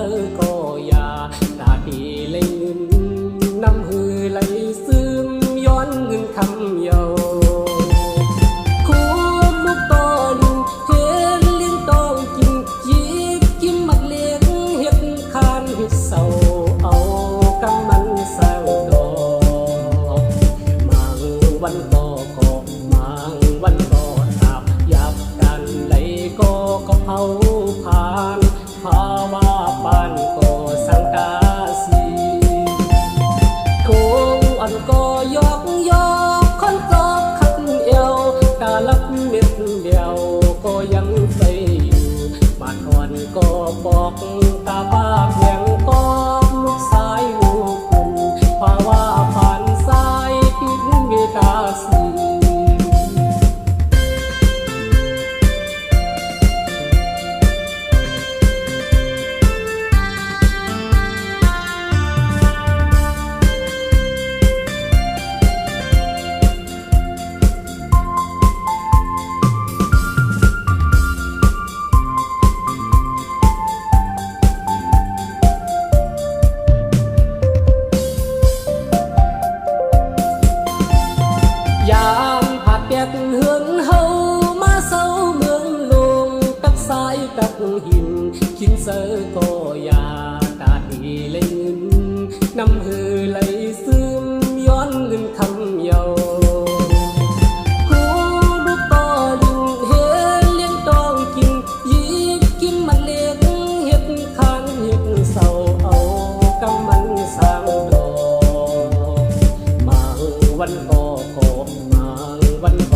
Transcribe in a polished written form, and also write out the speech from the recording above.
อก็อย่าตาดีเลยเงินน้ำหือไหลซึมย้อนเงินคำเยาคุณลูกตอนเห็นเลี้ยงต้องกินจีบกินมักเลี้ยงเห็ดคานเห็ดเศร้าเอากำมันเศร้าดอกมังวันก็มังวันก็ตับยับกันไหลก็เอาผ่านภาวะปานก็สังกาสีคงอันก็ยอกคนก็ขัดเอวกาลับเม็ดเดียวก็ยังใส่อยู่บ้านอ่อนก็บอกตาบ้าเพียงก็ลูกสายลูกคุณภาวะผ่านสายติดเมตาสียามผัดเปียกเหือนเฮามาเศร้าเมืองลงตักสายตักหินขินเสอก็ยาตาดีเลยเงินน้ำหือไหลซึมย้อนเงินคำเยาคู่ลูกต่อลิงเห็นเลี้ยงต้องกินยีบกินมันเล็กเห็ดคานเห็ดเศร้าเอากำมันสร้างดอกมังวันก็มังวันก็